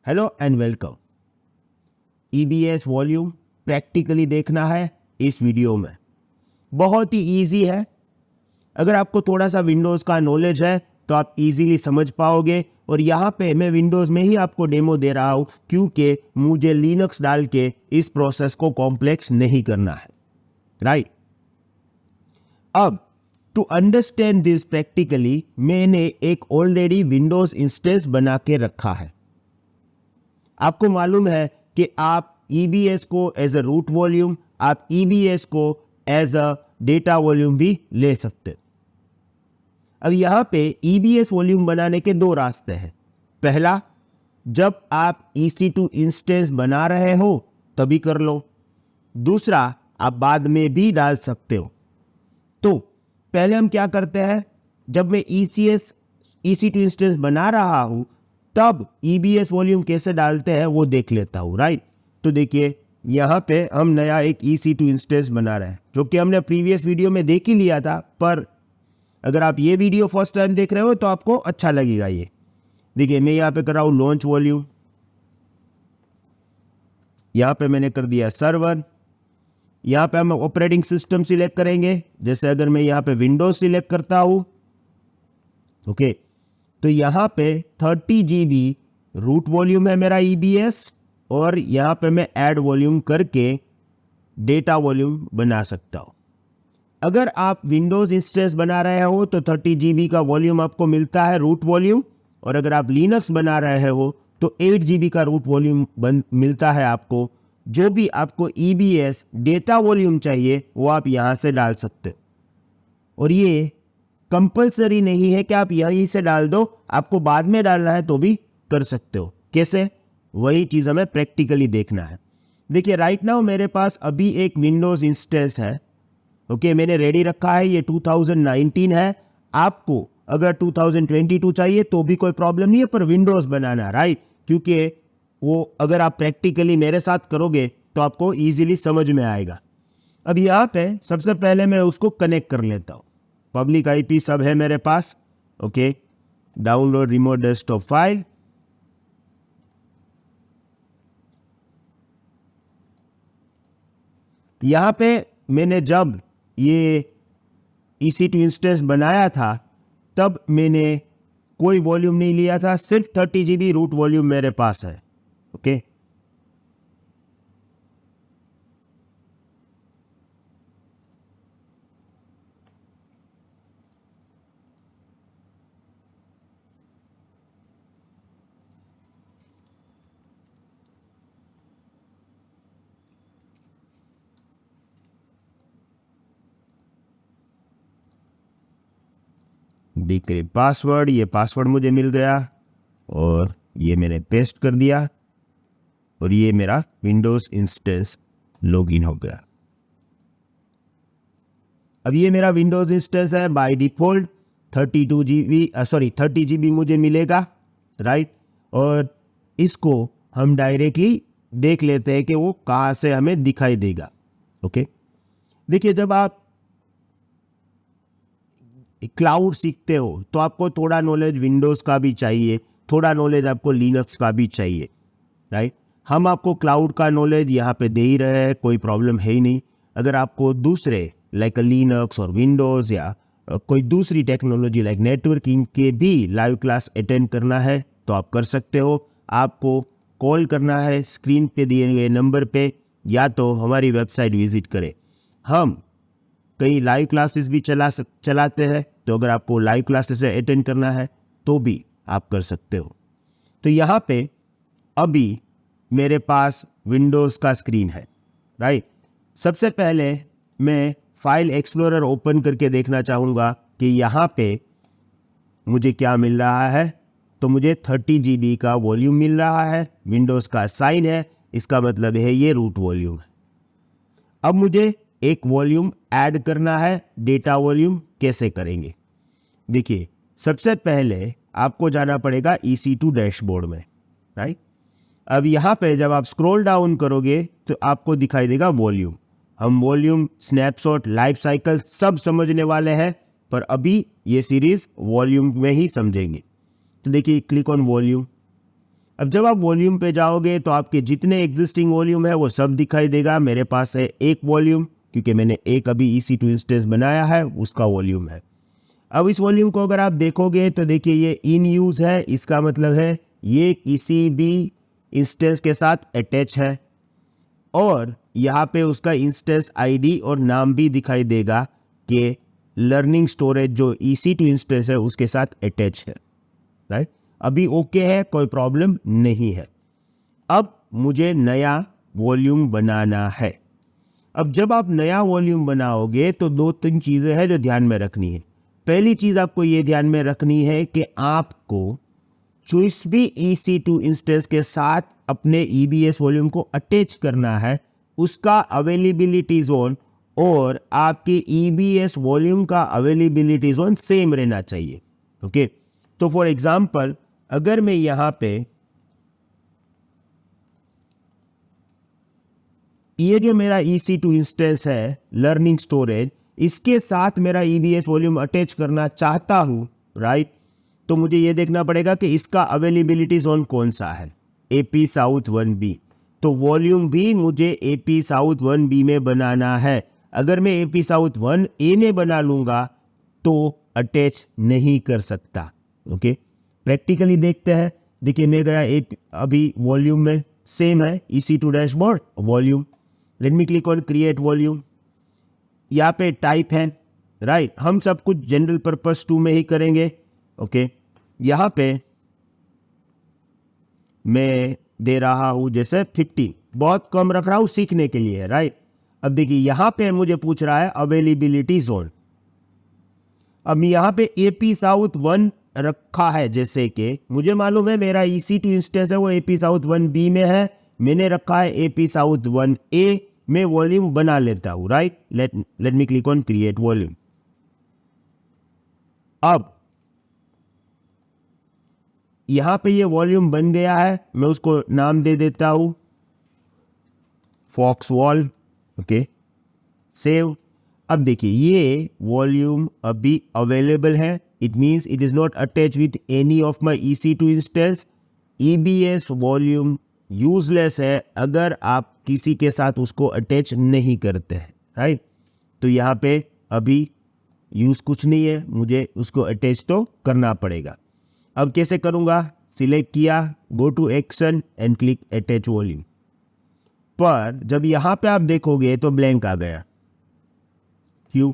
Hello and welcome. EBS volume practically देखना है इस वीडियो में। बहुत ही इजी है। अगर आपको थोड़ा सा विंडोज़ का नॉलेज है तो आप इजीली समझ पाओगे। और यहाँ पे मैं विंडोज़ में ही आपको डेमो दे रहा हूँ क्योंकि मुझे लिनक्स डाल के इस प्रोसेस को कॉम्प्लेक्स नहीं करना है, राइट। अब टू अंडरस्टैंड दिस प्रैक्टिकली मैंने एक ऑलरेडी विंडोज़ इंस्टेंस बना के रखा है। आपको मालूम है कि आप EBS को एज अ रूट वॉल्यूम, आप EBS को एज अ डेटा वॉल्यूम भी ले सकते। अब यहां पे EBS वॉल्यूम बनाने के दो रास्ते हैं। पहला, जब आप EC2 इंस्टेंस बना रहे हो तभी कर लो। दूसरा, आप बाद में भी डाल सकते हो। तो पहले हम क्या करते हैं, जब मैं EC2 इंस्टेंस बना रहा हूं तब EBS वॉल्यूम कैसे डालते हैं वो देख लेता हूं, राइट। तो देखिए यहां पे हम नया एक EC2 इंस्टेंस बना रहे हैं जो कि हमने प्रीवियस वीडियो में देख ही लिया था, पर अगर आप ये वीडियो फर्स्ट टाइम देख रहे हो तो आपको अच्छा लगेगा। ये देखिए मैं यहां पे कर रहा हूं लॉन्च वॉल्यूम, यहां पे मैंने कर दिया सर्वर। यहां पे हम ऑपरेटिंग सिस्टम सिलेक्ट करेंगे। जैसे अगर मैं यहां पे विंडोज सिलेक्ट करता हूं, ओके, तो यहां पे 30 GB रूट वॉल्यूम है मेरा EBS, और यहां पे मैं ऐड वॉल्यूम करके डेटा वॉल्यूम बना सकता हूं। अगर आप विंडोज इंस्टेंस बना रहे हो तो 30 GB का वॉल्यूम आपको मिलता है रूट वॉल्यूम, और अगर आप लिनक्स बना रहे हो तो 8 GB का रूट वॉल्यूम मिलता है आपको। जो भी आपको EBS डेटा वॉल्यूम चाहिए वो आप यहां से डाल सकते हो। और ये कंपलसरी नहीं है कि आप यहीं से डाल दो, आपको बाद में डालना है तो भी कर सकते हो। कैसे, वही चीज़ हमें प्रैक्टिकली देखना है। देखिए राइट नाउ मेरे पास अभी एक विंडोज़ इंस्टेंस है, ओके, मैंने रेडी रखा है। ये 2019 है। आपको अगर 2022 चाहिए तो भी कोई प्रॉब्लम नहीं है, पर विंडोज़ बनाना, राइट, क्योंकि वो अगर आप प्रैक्टिकली मेरे साथ करोगे तो आपको ईजिली समझ में आएगा। अब यहाँ पे सबसे पहले मैं उसको कनेक्ट कर लेता हूँ। पब्लिक IP सब है मेरे पास, okay. Download remote desktop file, यहां पे मैंने जब ये EC2 इंस्टेंस बनाया था तब मैंने कोई वॉल्यूम नहीं लिया था, सिर्फ 30 GB रूट वॉल्यूम मेरे पास है, ओके। डिक्रिप्ट पासवर्ड, ये पासवर्ड मुझे मिल गया और ये मैंने पेस्ट कर दिया, और ये मेरा विंडोज इंस्टेंस लॉगिन हो गया। अब ये मेरा विंडोज इंस्टेंस है। बाय डिफॉल्ट 30 GB मुझे मिलेगा, राइट। और इसको हम डायरेक्टली देख लेते हैं कि वो कहाँ से हमें दिखाई देगा, ओके। देखिए जब आप क्लाउड सीखते हो तो आपको थोड़ा नॉलेज विंडोज़ का भी चाहिए, थोड़ा नॉलेज आपको लिनक्स का भी चाहिए, राइट। हम आपको क्लाउड का नॉलेज यहाँ पे दे ही रहे हैं, कोई प्रॉब्लम है ही नहीं। अगर आपको दूसरे लाइक लिनक्स और विंडोज़ या कोई दूसरी टेक्नोलॉजी लाइक नेटवर्किंग के भी लाइव क्लास अटेंड करना है तो आप कर सकते हो। आपको कॉल करना है स्क्रीन पे दिए गए नंबर पे, या तो हमारी वेबसाइट विजिट करें। हम कई लाइव क्लासेस भी चलाते हैं, तो अगर आपको लाइव क्लासेस अटेंड करना है तो भी आप कर सकते हो। तो यहाँ पे अभी मेरे पास विंडोज़ का स्क्रीन है, राइट। सबसे पहले मैं फाइल एक्सप्लोरर ओपन करके देखना चाहूँगा कि यहाँ पे मुझे क्या मिल रहा है। तो मुझे 30 GB का वॉल्यूम मिल रहा है, विंडोज़ का साइन है, इसका मतलब है ये रूट वॉल्यूम है। अब मुझे एक वॉल्यूम ऐड करना है, डेटा वॉल्यूम कैसे करेंगे। देखिए सबसे पहले आपको जाना पड़ेगा EC2 डैशबोर्ड में, राइट। अब यहाँ पे जब आप स्क्रॉल डाउन करोगे तो आपको दिखाई देगा वॉल्यूम। हम वॉल्यूम, स्नैपशॉट, लाइफ साइकिल सब समझने वाले हैं, पर अभी ये सीरीज वॉल्यूम में ही समझेंगे। तो देखिए क्लिक ऑन वॉल्यूम। अब जब आप वॉल्यूम पे जाओगे तो आपके जितने एग्जिस्टिंग वॉल्यूम है वो सब दिखाई देगा। मेरे पास है एक वॉल्यूम, क्योंकि मैंने एक अभी EC2 इंस्टेंस बनाया है, उसका वॉल्यूम है। अब इस वॉल्यूम को अगर आप देखोगे तो देखिए ये इन यूज है, इसका मतलब है ये किसी भी इंस्टेंस के साथ अटैच है, और यहाँ पे उसका इंस्टेंस आईडी और नाम भी दिखाई देगा कि लर्निंग स्टोरेज जो EC2 इंस्टेंस है उसके साथ अटैच है, राइट। अभी ओके है, कोई प्रॉब्लम नहीं है। अब मुझे नया वॉल्यूम बनाना है। अब जब आप नया वॉल्यूम बनाओगे तो 2-3 चीज़ें हैं जो ध्यान में रखनी है। पहली चीज़ आपको ये ध्यान में रखनी है कि आपको जिस भी EC2 इंस्टेंस के साथ अपने EBS वॉल्यूम को अटैच करना है उसका अवेलेबिलिटी जोन और आपके EBS वॉल्यूम का अवेलेबिलिटी जोन सेम रहना चाहिए। ओके, तो फॉर एग्जांपल अगर मैं यहां पे ये जो मेरा EC2 इंस्टेंस है लर्निंग स्टोरेज, इसके साथ मेरा EBS वॉल्यूम अटैच करना चाहता हूं, राइट, तो मुझे ये देखना पड़ेगा कि इसका अवेलेबिलिटी जोन कौन सा है, AP साउथ 1B। तो वॉल्यूम भी मुझे AP साउथ 1B में बनाना है। अगर मैं AP साउथ 1A में बना लूंगा तो अटैच नहीं कर सकता। ओके, प्रैक्टिकली देखते हैं। देखिए मैं गया अभी वॉल्यूम में, सेम है EC2 dashboard volume. Let me click on create volume. यहाँ पे टाइप है, राइट, हम सब कुछ जनरल पर्पस 2 में ही करेंगे। ओके, यहाँ पे मैं दे रहा हूं जैसे 50, बहुत कम रख रहा हूं सीखने के लिए, राइट। अब देखिए यहाँ पे मुझे पूछ रहा है अवेलेबिलिटी जोन। अब यहाँ पे AP साउथ 1 रखा है, जैसे कि मुझे मालूम है मेरा EC2 इंस्टेंस है वो AP साउथ 1B में है, मैंने रखा है AP साउथ 1A में, वॉल्यूम बना लेता हूं, right. Let me click on create volume. अब यहां पे ये वॉल्यूम बन गया है, मैं उसको नाम दे देता हूं फॉक्स वॉल। Okay, save. अब देखिए ये वॉल्यूम अभी अवेलेबल है, it means it is not attach with any of my EC2 instance. EBS volume useless है अगर आप किसी के साथ उसको अटैच नहीं करते हैं, राइट। तो यहाँ पे अभी यूज कुछ नहीं है, मुझे उसको अटैच तो करना पड़ेगा। अब कैसे करूंगा, सिलेक्ट किया, go to action and click attach volume. पर जब यहां पे आप देखोगे तो ब्लैंक आ गया। क्यों?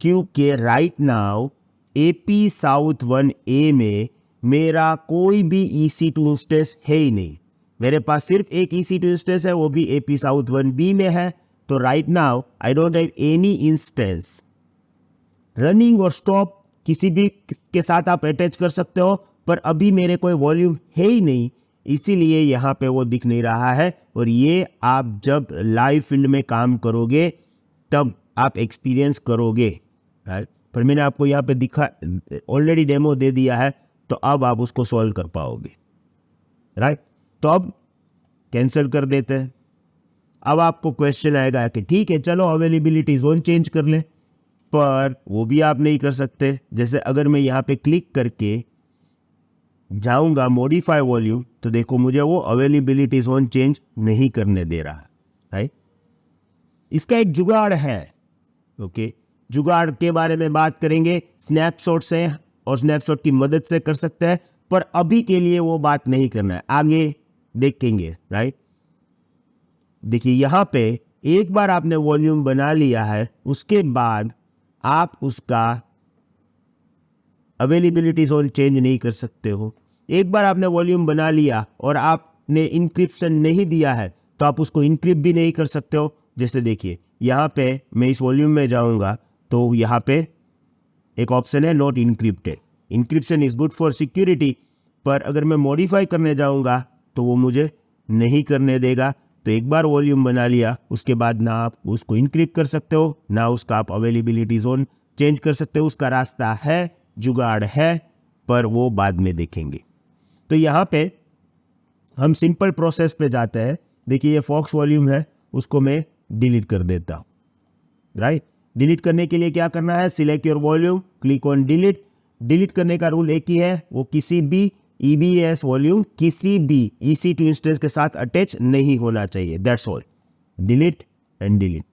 क्योंकि right now AP south 1A में मेरा कोई भी EC2 इंस्टेंस है ही नहीं। मेरे पास सिर्फ एक EC2 इंस्टेंस है, वो भी AP साउथ 1B में है। तो right now I don't have any instance. Running और स्टॉप किसी भी के साथ आप अटैच कर सकते हो, पर अभी मेरे कोई वॉल्यूम है ही नहीं, इसीलिए यहाँ पे वो दिख नहीं रहा है। और ये आप जब लाइव फील्ड में काम करोगे तब आप एक्सपीरियंस करोगे, राइट। पर मैंने आपको यहाँ पे दिखा, ऑलरेडी डेमो दे दिया है, तो अब आप उसको सॉल्व कर पाओगे, राइट। तो अब कैंसिल कर देते हैं। अब आपको क्वेश्चन आएगा कि ठीक है चलो अवेलेबिलिटी जोन चेंज कर लें, पर वो भी आप नहीं कर सकते। जैसे अगर मैं यहाँ पे क्लिक करके जाऊंगा मॉडिफाई वॉल्यूम, तो देखो मुझे वो अवेलेबिलिटी जोन चेंज नहीं करने दे रहा, राइट। इसका एक जुगाड़ है। ओके, जुगाड़ के बारे में बात करेंगे, स्नैपशॉट से और स्नैपशॉट की मदद से कर सकते हैं, पर अभी के लिए वो बात नहीं करना है, आगे देखेंगे, राइट। देखिए यहाँ पे एक बार आपने वॉल्यूम बना लिया है, उसके बाद आप उसका अवेलेबिलिटी जोन चेंज नहीं कर सकते हो। एक बार आपने वॉल्यूम बना लिया और आपने इंक्रिप्शन नहीं दिया है तो आप उसको इंक्रिप्ट भी नहीं कर सकते हो। जैसे देखिए यहाँ पे मैं इस वॉल्यूम में जाऊंगा तो यहाँ पे एक ऑप्शन है not encrypted. Encryption is good for security, पर अगर मैं मॉडिफाई करने जाऊंगा तो वो मुझे नहीं करने देगा। तो एक बार वॉल्यूम बना लिया उसके बाद ना आप उसको इंक्रिप्ट कर सकते हो, ना उसका आप अवेलेबिलिटी जोन चेंज कर सकते हो। उसका रास्ता है, जुगाड़ है, पर वो बाद में देखेंगे। तो यहाँ पे हम सिंपल प्रोसेस पे जाते हैं। देखिए ये फॉक्स वॉल्यूम है, उसको मैं डिलीट कर देता हूँ, राइट। डिलीट करने के लिए क्या करना है, select your volume, click on delete. Delete करने का रूल एक ही है, वो किसी भी EBS वॉल्यूम किसी भी EC2 इंस्टेंस के साथ अटैच नहीं होना चाहिए, that's all. Delete and delete.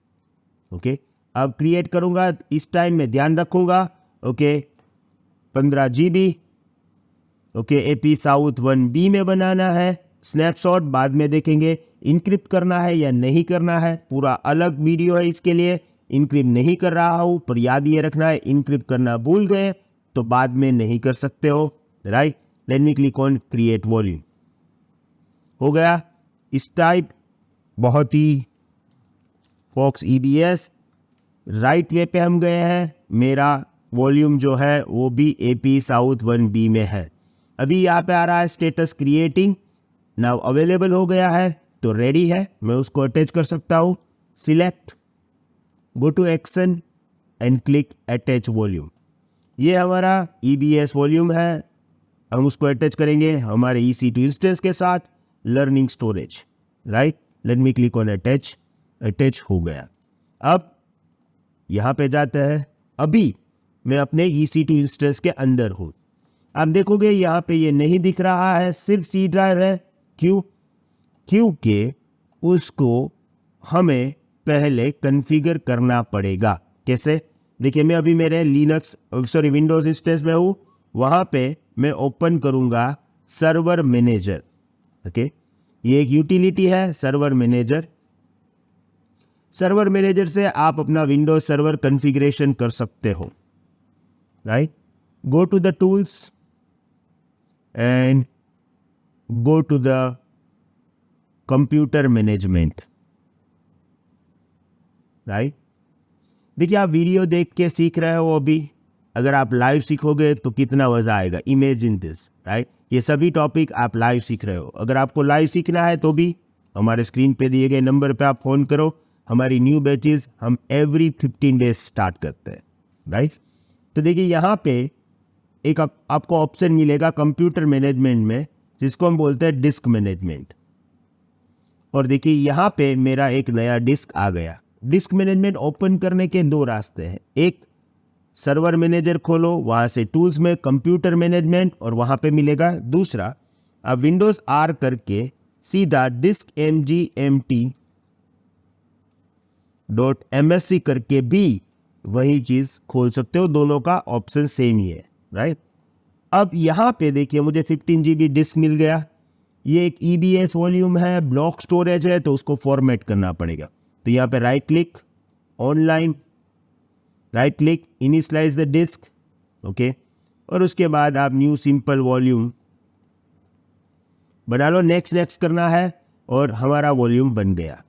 Okay, अब क्रिएट करूंगा, इस टाइम में ध्यान रखूंगा। Okay, 15 GB। Okay, AP south 1B में बनाना है। स्नैपशॉट बाद में देखेंगे, इनक्रिप्ट करना है या नहीं करना है, पूरा अलग वीडियो है इसके लिए। इनक्रिप्ट नहीं कर रहा हूं, पर याद ये रखना है, इनक्रिप्ट करना भूल गए तो बाद में नहीं कर सकते हो, right. Let me click on create volume. हो गया इस टाइप, बहुत ही फॉक्स EBS राइट वे पे हम गए हैं। मेरा वॉल्यूम जो है वो भी AP साउथ 1B में है। अभी यहाँ पे आ रहा है स्टेटस क्रिएटिंग, नाउ अवेलेबल हो गया है तो रेडी है, मैं उसको अटैच कर सकता हूँ। Select, go to action and click attach volume. ये हमारा EBS वॉल्यूम है, हम उसको अटैच करेंगे हमारे EC2 इंस्टेंस के साथ, learning storage, right. Let me click on attach. Attach हो गया। अब यहाँ पे जाते हैं, अभी मैं अपने EC2 इंस्टेंस के अंदर हूँ। आप देखोगे यहाँ पे ये नहीं दिख रहा है, सिर्फ C ड्राइव है। क्यों? क्योंकि उसको हमें पहले कॉन्फ़िगर करना पड़ेगा। कैसे? देखिए, मैं अभी मेरे विंडोज इंस्टेंस में हूँ, वहाँ पे मैं ओपन करूँगा सर्वर मैनेजर। ओके, ये एक यूटिलिटी है सर्वर मैनेजर। सर्वर मैनेजर से आप अपना विंडोज सर्वर कॉन्फ़िगरेशन कर सकते हो, right. Go to the tools and go to the computer management, right. देखिए, आप वीडियो देख के सीख रहे हो अभी, अगर आप लाइव सीखोगे तो कितना मजा आएगा। Imagine this, right. ये सभी टॉपिक आप लाइव सीख रहे हो। अगर आपको लाइव सीखना है तो भी हमारे स्क्रीन पे दिए गए नंबर पे आप फोन करो। हमारी न्यू बैचेस हम एवरी 15 डेज स्टार्ट करते हैं, राइट। तो देखिए, यहाँ पे एक आपको ऑप्शन मिलेगा कंप्यूटर मैनेजमेंट में, जिसको हम बोलते हैं डिस्क मैनेजमेंट। और देखिए, यहाँ पे मेरा एक नया डिस्क आ गया। डिस्क मैनेजमेंट ओपन करने के दो रास्ते हैं, एक सर्वर मैनेजर खोलो, वहाँ से टूल्स में कंप्यूटर मैनेजमेंट, और वहाँ पे मिलेगा दूसरा, आप विंडोज R करके सीधा डिस्क mgmt.msc करके भी वही चीज़ खोल सकते हो। दोनों का ऑप्शन सेम ही है, राइट। अब यहाँ पे देखिए, मुझे 15 GB डिस्क मिल गया। ये एक EBS वॉल्यूम है, ब्लॉक स्टोरेज है, तो उसको फॉर्मेट करना पड़ेगा। तो यहाँ पे right click, online, right click, initialize the disk. Okay, और उसके बाद आप न्यू सिंपल वॉल्यूम बना लो। नेक्स्ट करना है और हमारा वॉल्यूम बन गया।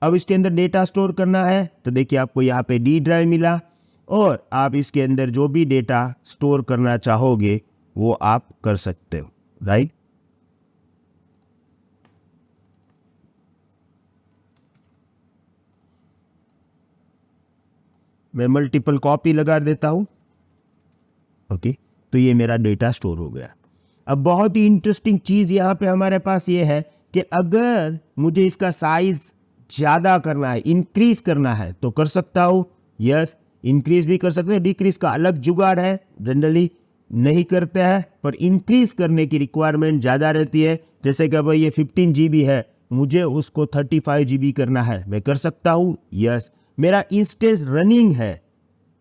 अब इसके अंदर डेटा स्टोर करना है, तो देखिए आपको यहाँ पे D ड्राइव मिला, और आप इसके अंदर जो भी डेटा स्टोर करना चाहोगे वो आप कर सकते हो, राइट। मैं मल्टीपल कॉपी लगा देता हूं। ओके, तो ये मेरा डेटा स्टोर हो गया। अब बहुत ही इंटरेस्टिंग चीज यहां पे हमारे पास ये है कि अगर मुझे इसका साइज ज्यादा करना है, इंक्रीज करना है, तो कर सकता हूं। यस, इंक्रीज भी कर सकते हैं, डिक्रीज का अलग जुगाड़ है, जनरली नहीं करते हैं, पर इंक्रीज करने की रिक्वायरमेंट ज़्यादा रहती है। जैसे कि भाई ये 15 GB है, मुझे उसको 35 GB करना है, मैं कर सकता हूँ। यस, मेरा इंस्टेंस रनिंग है,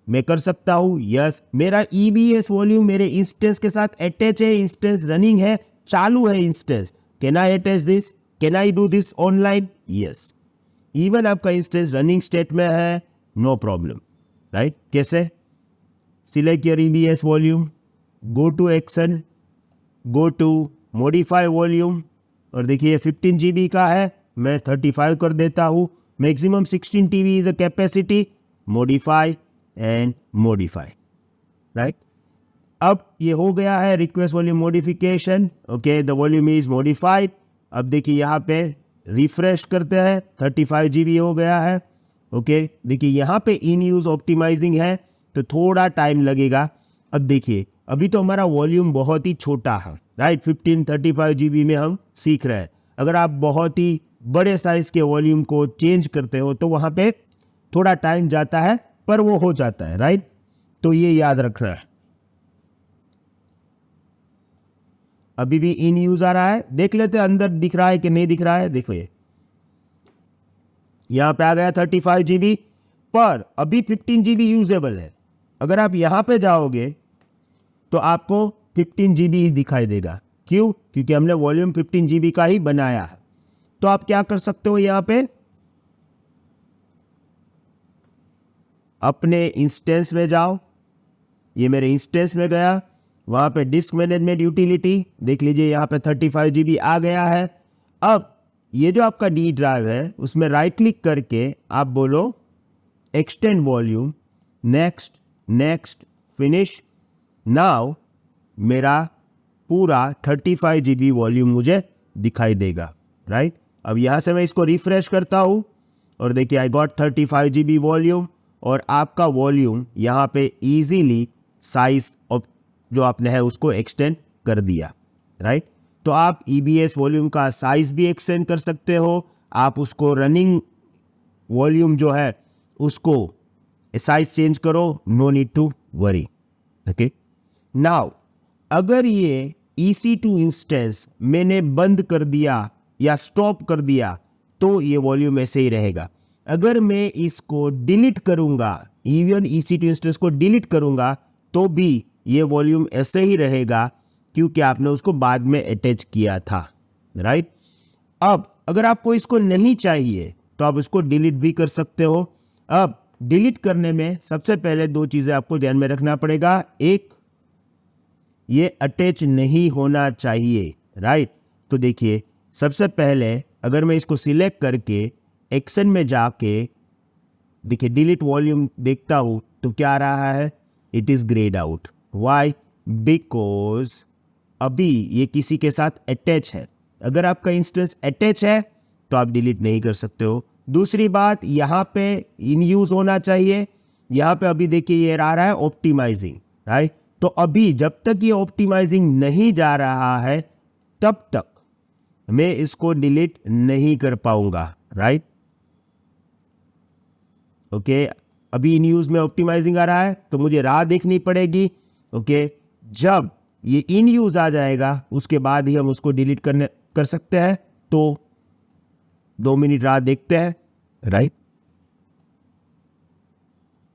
मैं कर सकता हूँ। यस, मेरा EBS वॉल्यूम मेरे इंस्टेंस के साथ अटैच है, इंस्टेंस रनिंग है, चालू है instance. Can I attach this? Can I do this online? Yes, even आपका इंस्टेंस रनिंग स्टेट में है, नो प्रॉब्लम, राइट। कैसे? Select your EBS volume, go to action, go to modify volume, और देखिए 15 GB का है, मैं 35 कर देता हूँ। Maximum 16 TB is a capacity, modify and modify, right. अब ये हो गया है request volume modification. Okay, the volume is modified. अब देखिए यहाँ पे रिफ्रेश करते हैं, 35 GB हो गया है। ओके, देखिए यहाँ पे इन यूज ऑप्टिमाइजिंग है, तो थोड़ा टाइम लगेगा। अब देखिए, अभी तो हमारा वॉल्यूम बहुत ही छोटा है, राइट। 35 GB में हम सीख रहे हैं। अगर आप बहुत ही बड़े साइज के वॉल्यूम को चेंज करते हो तो वहाँ पे थोड़ा टाइम जाता है, पर वो हो जाता है, राइट। तो ये याद रखना है। अभी भी इन यूज आ रहा है, देख लेते हैं अंदर दिख रहा है कि नहीं दिख रहा है। देखो ये यहां पे आ गया 35 GB, पर अभी 15 GB यूजेबल है। अगर आप यहां पे जाओगे तो आपको 15 GB ही दिखाई देगा। क्यों? क्योंकि हमने वॉल्यूम 15 GB का ही बनाया है। तो आप क्या कर सकते हो, यहां पे अपने इंस्टेंस में जाओ। ये मेरे इंस्टेंस में गया, वहां पे डिस्क मैनेजमेंट यूटिलिटी देख लीजिए, यहां पे 35 GB आ गया है। अब ये जो आपका डी ड्राइव है उसमें राइट क्लिक करके आप बोलो extend volume, next next finish. Now मेरा पूरा 35 GB वॉल्यूम मुझे दिखाई देगा, राइट। अब यहां से मैं इसको रिफ्रेश करता हूं और देखिए आई गॉट 35 GB वॉल्यूम, और आपका वॉल्यूम यहां पे इजीली साइज जो आपने है उसको एक्सटेंड कर दिया, राइट। तो आप EBS वॉल्यूम का साइज भी एक्सटेंड कर सकते हो, आप उसको रनिंग वॉल्यूम जो है उसको साइज चेंज करो, no need to worry, okay. Now अगर ये EC2 इंस्टेंस मैंने बंद कर दिया या स्टॉप कर दिया तो ये वॉल्यूम ऐसे ही रहेगा। अगर मैं इसको डिलीट करूंगा, इवन EC2 इंस्टेंस को डिलीट करूंगा तो भी ये वॉल्यूम ऐसे ही रहेगा, क्योंकि आपने उसको बाद में अटैच किया था, राइट। अब अगर आपको इसको नहीं चाहिए तो आप इसको डिलीट भी कर सकते हो। अब डिलीट करने में सबसे पहले दो चीजें आपको ध्यान में रखना पड़ेगा। एक, ये अटैच नहीं होना चाहिए, राइट। तो देखिए सबसे पहले अगर मैं इसको सिलेक्ट करके एक्शन में जाके देखिए डिलीट वॉल्यूम देखता हूं तो क्या आ रहा है, it is grade out. Why? Because अभी ये किसी के साथ अटैच है। अगर आपका इंस्टेंस अटैच है तो आप डिलीट नहीं कर सकते हो। दूसरी बात, यहां पे इन यूज होना चाहिए। यहां पे अभी देखिए ये आ रहा है ऑप्टिमाइजिंग, राइट। तो अभी जब तक ये ऑप्टिमाइजिंग नहीं जा रहा है तब तक मैं इसको डिलीट नहीं कर पाऊंगा, राइट। ओके, अभी इन यूज में ऑप्टिमाइजिंग आ रहा है तो मुझे राह देखनी पड़ेगी। ओके, जब ये इन यूज आ जाएगा उसके बाद ही हम उसको डिलीट कर सकते हैं। तो 2 मिनट राह देखते हैं, राइट।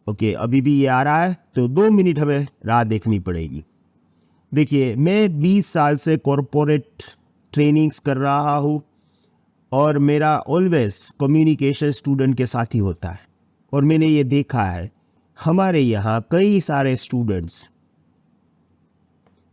ओके, अभी भी ये आ रहा है तो 2 मिनट हमें राह देखनी पड़ेगी। देखिए मैं 20 साल से कॉरपोरेट ट्रेनिंग्स कर रहा हूँ और मेरा ऑलवेज कम्युनिकेशन स्टूडेंट के साथ ही होता है। और मैंने ये देखा है हमारे यहाँ कई सारे स्टूडेंट्स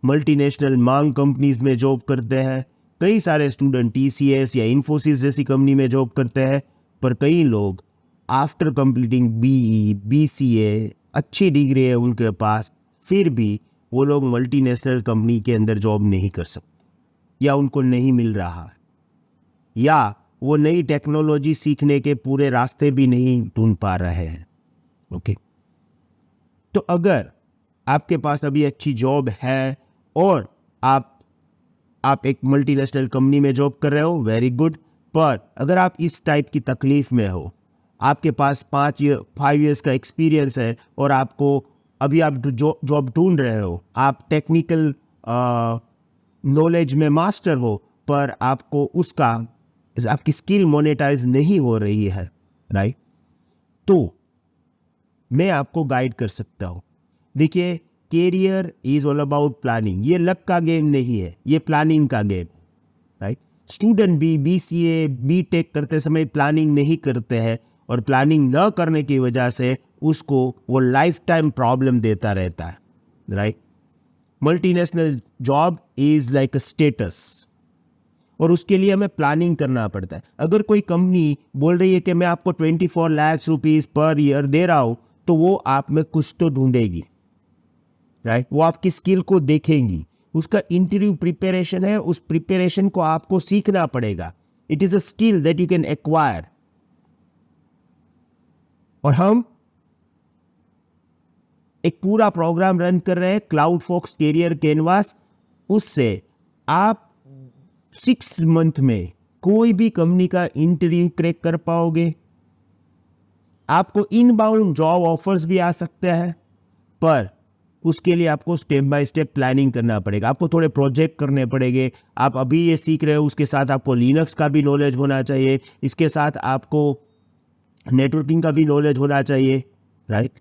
मल्टीनेशनल मांग कंपनीज में जॉब करते हैं, कई सारे स्टूडेंट TCS या इन्फोसिस जैसी कंपनी में जॉब करते हैं, पर कई लोग आफ्टर कंप्लीटिंग BE BCA अच्छी डिग्री है उनके पास, फिर भी वो लोग मल्टीनेशनल कंपनी के अंदर जॉब नहीं कर सकते या उनको नहीं मिल रहा है, या वो नई टेक्नोलॉजी सीखने के पूरे रास्ते भी नहीं ढूंढ पा रहे हैं। ओके, तो अगर आपके पास अभी अच्छी जॉब है और आप एक मल्टीनेशनल कंपनी में जॉब कर रहे हो, वेरी गुड। पर अगर आप इस टाइप की तकलीफ में हो, आपके पास 5 इयर्स का एक्सपीरियंस है और आपको अभी आप जॉब ढूंढ रहे हो, आप टेक्निकल नॉलेज में मास्टर हो, पर आपको आपकी स्किल मोनेटाइज नहीं हो रही है, राइट, तो मैं आपको गाइड कर सकता हूं। देखिए career is all about planning. ये लक का गेम नहीं है, ये प्लानिंग का गेम, राइट। स्टूडेंट भी BCA BTech करते समय प्लानिंग नहीं करते हैं और प्लानिंग न करने की वजह से उसको वो लाइफ टाइम प्रॉब्लम देता रहता है, right. Multinational job is like a status और उसके लिए हमें प्लानिंग करना पड़ता है। अगर कोई कंपनी बोल रही है कि मैं आपको 24 लाख रुपीस पर ईयर दे रहा हूं तो वो आप में कुछ तो ढूंढेगी, राइट। वो आपकी स्किल को देखेंगी, उसका इंटरव्यू प्रिपरेशन है, उस प्रिपरेशन को आपको सीखना पड़ेगा। It is a skill that you can acquire. और हम एक पूरा प्रोग्राम रन कर रहे हैं क्लाउडफॉक्स कैरियर कैनवास। उससे आप 6 मंथ में कोई भी कंपनी का इंटरव्यू क्रैक कर पाओगे। आपको इनबाउंड जॉब ऑफर्स भी आ सकते हैं, पर उसके लिए आपको स्टेप बाय स्टेप प्लानिंग करना पड़ेगा, आपको थोड़े प्रोजेक्ट करने पड़ेंगे। आप अभी ये सीख रहे हो, उसके साथ आपको लिनक्स का भी नॉलेज होना चाहिए, इसके साथ आपको नेटवर्किंग का भी नॉलेज होना चाहिए, राइट।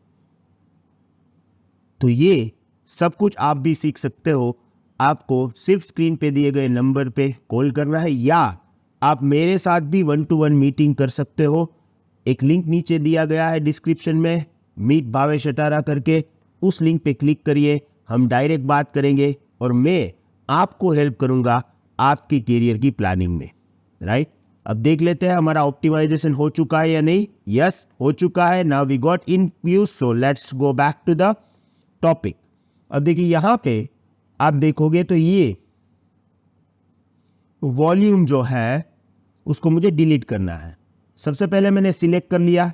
तो ये सब कुछ आप भी सीख सकते हो। आपको सिर्फ स्क्रीन पे दिए गए नंबर पे कॉल करना है, या आप मेरे साथ भी 1-to-1 मीटिंग कर सकते हो। एक लिंक नीचे दिया गया है डिस्क्रिप्शन में, मीट भावेश अटारा करके, उस लिंक पे क्लिक करिए, हम डायरेक्ट बात करेंगे और मैं आपको हेल्प करूंगा आपकी करियर की प्लानिंग में, राइट। अब देख लेते हैं हमारा ऑप्टिमाइजेशन हो चुका है या नहीं। यस, हो चुका है। Now we got in use, so let's go back to the topic. अब देखिए यहां पे आप देखोगे तो ये वॉल्यूम जो है उसको मुझे डिलीट करना है। सबसे पहले मैंने सिलेक्ट कर लिया,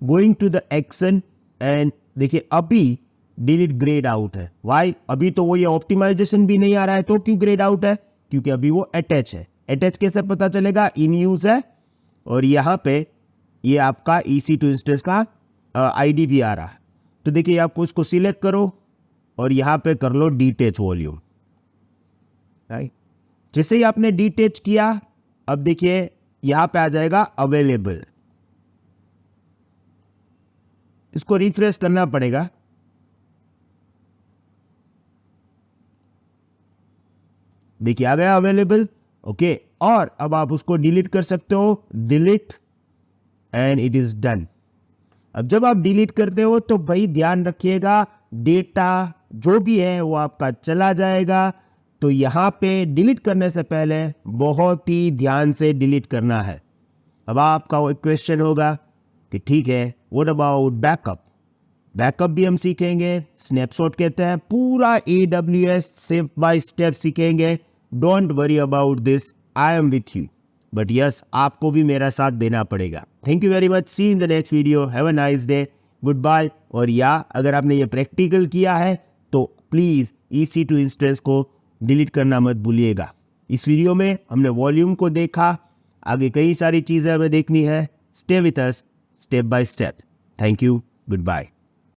going to the action, and देखिए अभी डिलीट ग्रेड आउट है। वाई? अभी तो वो ये ऑप्टिमाइजेशन भी नहीं आ रहा है, तो क्यों ग्रेड आउट है? क्योंकि अभी वो अटैच है। अटैच कैसे पता चलेगा? इन यूज है और यहां पे ये आपका EC2 इंस्टेंस का आईडी भी आ रहा है। तो देखिए आपको इसको सिलेक्ट करो और यहां पे कर लो डिटेच वॉल्यूम, राइट। जैसे ही आपने डिटेच किया, अब देखिए यहां पे आ जाएगा अवेलेबल। इसको रिफ्रेश करना पड़ेगा। देखिए आ गया अवेलेबल, ओके। और अब आप उसको डिलीट कर सकते हो, delete, and it is done. अब जब आप डिलीट करते हो तो भाई ध्यान रखिएगा, डेटा जो भी है वो आपका चला जाएगा। तो यहां पे डिलीट करने से पहले बहुत ही ध्यान से डिलीट करना है। अब आपका वो क्वेश्चन होगा कि ठीक है, व्हाट अबाउट बैकअप? बैकअप भी हम सीखेंगे, स्नैपशॉट कहते हैं, पूरा AWS स्टेप बाय स्टेप सीखेंगे। Don't worry about this, I am with you. But yes, आपको भी मेरा साथ देना पड़ेगा। Thank you very much, see in the next video, have a nice day, goodbye. और या अगर आपने ये प्रैक्टिकल किया है तो प्लीज़ EC2 इंस्टेंस को डिलीट करना मत भूलिएगा। इस वीडियो में हमने वॉल्यूम को देखा, आगे कई सारी चीज़ें हमें देखनी है। Stay with us, step by step. Thank you, good bye.